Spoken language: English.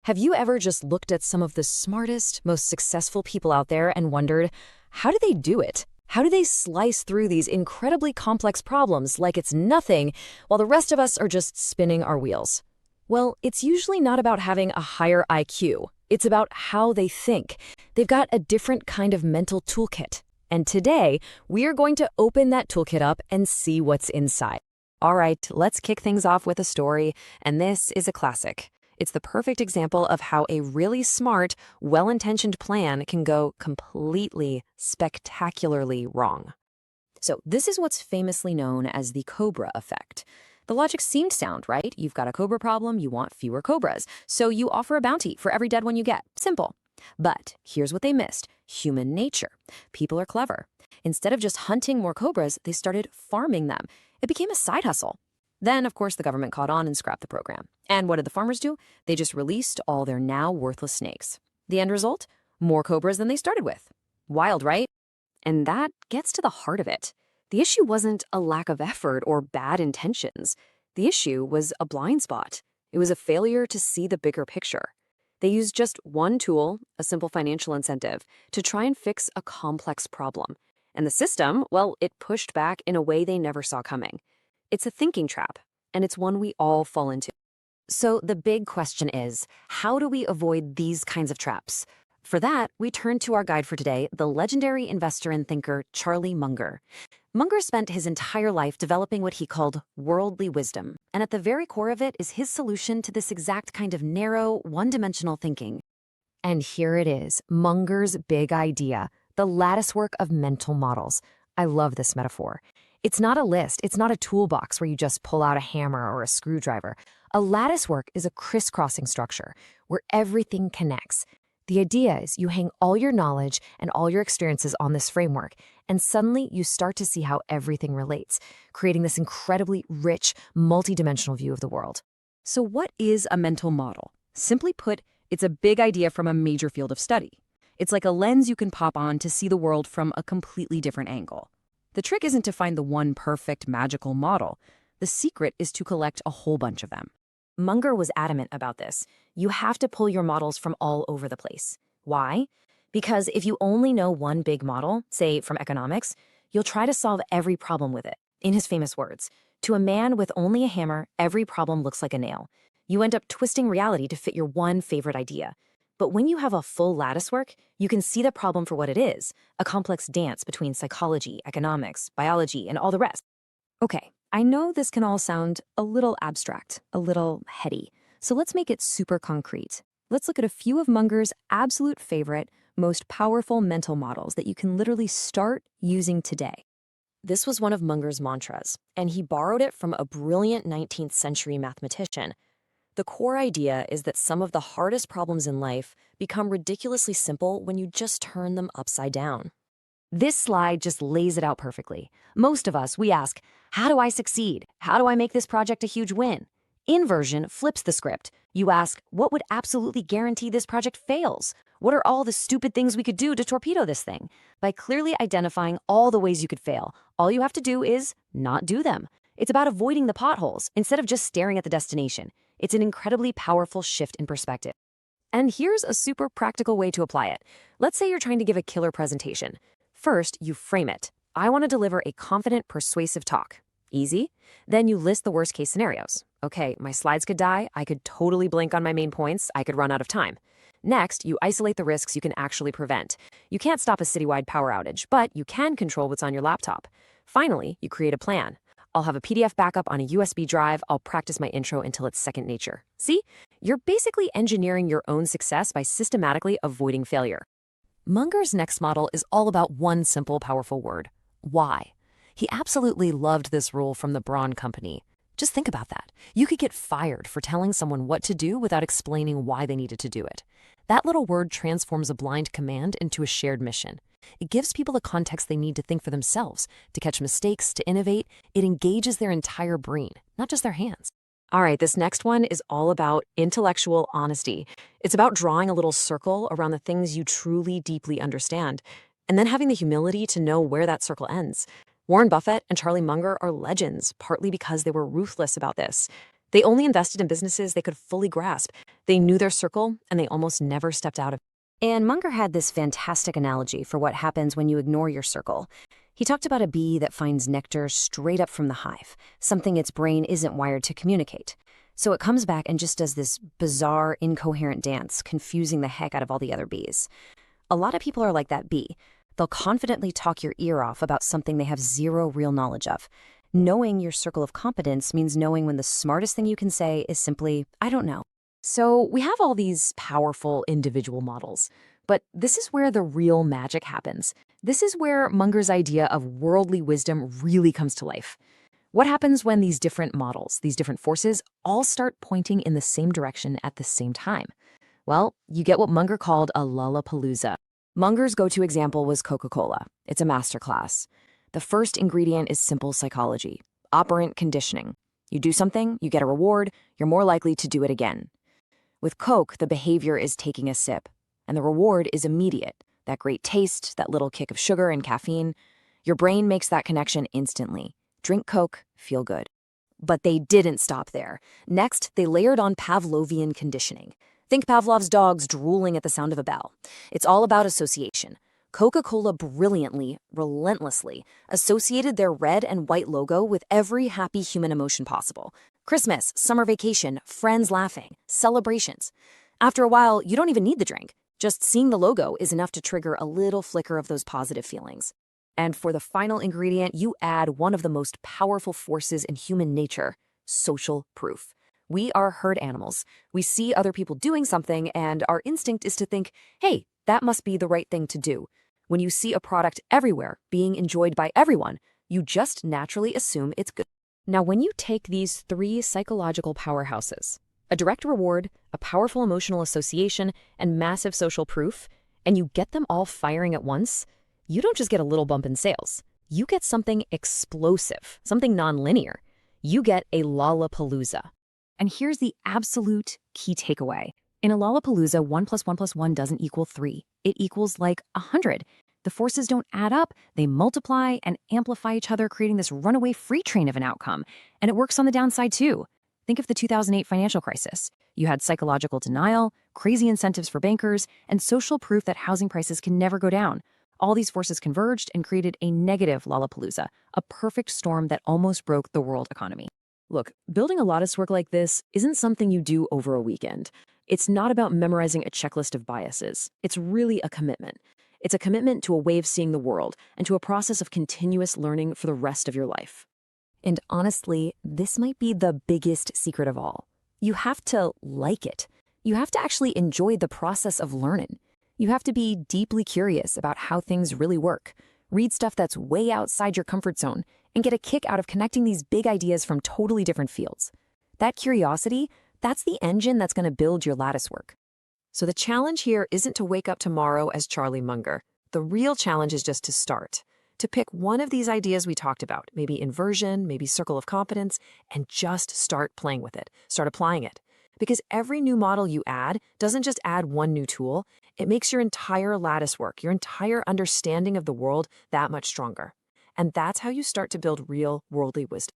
Have you ever just looked at some of the smartest, most successful people out there and wondered, how do they do it? How do they slice through these incredibly complex problems like it's nothing, while the rest of us are just spinning our wheels? Well, it's usually not about having a higher IQ. It's about how they think. They've got a different kind of mental toolkit. And today, we are going to open that toolkit up and see what's inside. All right, let's kick things off with a story, and this is a classic. It's the perfect example of how a really smart, well-intentioned plan can go completely, spectacularly wrong. So this is what's famously known as the cobra effect. The logic seemed sound, right? You've got a cobra problem, you want fewer cobras, so you offer a bounty for every dead one you get. Simple. But here's what they missed: human nature. People are clever. Instead of just hunting more cobras, they started farming them. It became a side hustle. Then, of course, the government caught on and scrapped the program. And what did the farmers do? They just released all their now worthless snakes. The end result? More cobras than they started with. Wild, right? And that gets to the heart of it. The issue wasn't a lack of effort or bad intentions. The issue was a blind spot. It was a failure to see the bigger picture. They used just one tool, a simple financial incentive, to try and fix a complex problem. And the system, well, it pushed back in a way they never saw coming. It's a thinking trap, and it's one we all fall into. So the big question is, how do we avoid these kinds of traps? For that, we turn to our guide for today, the legendary investor and thinker Charlie Munger. Munger spent his entire life developing what he called worldly wisdom, and at the very core of it is his solution to this exact kind of narrow, one-dimensional thinking. And here it is, Munger's big idea, the latticework of mental models. I love this metaphor. It's not a list, it's not a toolbox where you just pull out a hammer or a screwdriver. A latticework is a crisscrossing structure where everything connects. The idea is you hang all your knowledge and all your experiences on this framework, and suddenly you start to see how everything relates, creating this incredibly rich, multidimensional view of the world. So what is a mental model? Simply put, it's a big idea from a major field of study. It's like a lens you can pop on to see the world from a completely different angle. The trick isn't to find the one perfect, magical model. The secret is to collect a whole bunch of them. Munger was adamant about this. You have to pull your models from all over the place. Why? Because if you only know one big model, say from economics, you'll try to solve every problem with it. In his famous words, "To a man with only a hammer, every problem looks like a nail." You end up twisting reality to fit your one favorite idea. But when you have a full latticework, you can see the problem for what it is, a complex dance between psychology, economics, biology, and all the rest. Okay, I know this can all sound a little abstract, a little heady, so let's make it super concrete. Let's look at a few of Munger's absolute favorite, most powerful mental models that you can literally start using today. This was one of Munger's mantras, and he borrowed it from a brilliant 19th century mathematician. The core idea is that some of the hardest problems in life become ridiculously simple when you just turn them upside down. This slide just lays it out perfectly. Most of us, we ask, how do I succeed? How do I make this project a huge win? Inversion flips the script. You ask, what would absolutely guarantee this project fails? What are all the stupid things we could do to torpedo this thing? By clearly identifying all the ways you could fail, all you have to do is not do them. It's about avoiding the potholes instead of just staring at the destination. It's an incredibly powerful shift in perspective. And here's a super practical way to apply it. Let's say you're trying to give a killer presentation. First, you frame it. I want to deliver a confident, persuasive talk. Easy. Then you list the worst case scenarios. Okay, my slides could die. I could totally blank on my main points. I could run out of time. Next, you isolate the risks you can actually prevent. You can't stop a citywide power outage, but you can control what's on your laptop. Finally, you create a plan. I'll have a PDF backup on a USB drive. I'll practice my intro until it's second nature. See? You're basically engineering your own success by systematically avoiding failure. Munger's next model is all about one simple, powerful word: why. He absolutely loved this rule from the Braun Company. Just think about that. You could get fired for telling someone what to do without explaining why they needed to do it. That little word transforms a blind command into a shared mission. It gives people the context they need to think for themselves, to catch mistakes, to innovate. It engages their entire brain, not just their hands. All right, this next one is all about intellectual honesty. It's about drawing a little circle around the things you truly, deeply understand, and then having the humility to know where that circle ends. Warren Buffett and Charlie Munger are legends, partly because they were ruthless about this. They only invested in businesses they could fully grasp. They knew their circle, and they almost never stepped out of it. And Munger had this fantastic analogy for what happens when you ignore your circle. He talked about a bee that finds nectar straight up from the hive, something its brain isn't wired to communicate. So it comes back and just does this bizarre, incoherent dance, confusing the heck out of all the other bees. A lot of people are like that bee. They'll confidently talk your ear off about something they have zero real knowledge of. Knowing your circle of competence means knowing when the smartest thing you can say is simply, I don't know. So we have all these powerful individual models, but this is where the real magic happens. This is where Munger's idea of worldly wisdom really comes to life. What happens when these different models, these different forces, all start pointing in the same direction at the same time? Well, you get what Munger called a Lollapalooza. Munger's go-to example was Coca-Cola. It's a masterclass. The first ingredient is simple psychology, operant conditioning. You do something, you get a reward, you're more likely to do it again. With Coke, the behavior is taking a sip, and the reward is immediate. That great taste, that little kick of sugar and caffeine. Your brain makes that connection instantly. Drink Coke, feel good. But they didn't stop there. Next, they layered on Pavlovian conditioning. Think Pavlov's dogs drooling at the sound of a bell. It's all about association. Coca-Cola brilliantly, relentlessly, associated their red and white logo with every happy human emotion possible. Christmas, summer vacation, friends laughing, celebrations. After a while, you don't even need the drink. Just seeing the logo is enough to trigger a little flicker of those positive feelings. And for the final ingredient, you add one of the most powerful forces in human nature, social proof. We are herd animals. We see other people doing something, and our instinct is to think, hey, that must be the right thing to do. When you see a product everywhere being enjoyed by everyone, you just naturally assume it's good. Now, when you take these three psychological powerhouses, a direct reward, a powerful emotional association, and massive social proof, and you get them all firing at once, you don't just get a little bump in sales. You get something explosive, something nonlinear. You get a Lollapalooza. And here's the absolute key takeaway. In a Lollapalooza, 1 + 1 + 1 doesn't equal 3. It equals like 100. The forces don't add up, they multiply and amplify each other, creating this runaway freight train of an outcome. And it works on the downside too. Think of the 2008 financial crisis. You had psychological denial, crazy incentives for bankers, and social proof that housing prices can never go down. All these forces converged and created a negative Lollapalooza, a perfect storm that almost broke the world economy. Look, building a lattice work like this isn't something you do over a weekend. It's not about memorizing a checklist of biases. It's really a commitment. It's a commitment to a way of seeing the world and to a process of continuous learning for the rest of your life. And honestly, this might be the biggest secret of all. You have to like it. You have to actually enjoy the process of learning. You have to be deeply curious about how things really work. Read stuff that's way outside your comfort zone and get a kick out of connecting these big ideas from totally different fields. That curiosity, that's the engine that's going to build your lattice work. So the challenge here isn't to wake up tomorrow as Charlie Munger. The real challenge is just to start. To pick one of these ideas we talked about, maybe inversion, maybe circle of competence, and just start playing with it, start applying it. Because every new model you add doesn't just add one new tool, it makes your entire lattice work, your entire understanding of the world that much stronger. And that's how you start to build real worldly wisdom.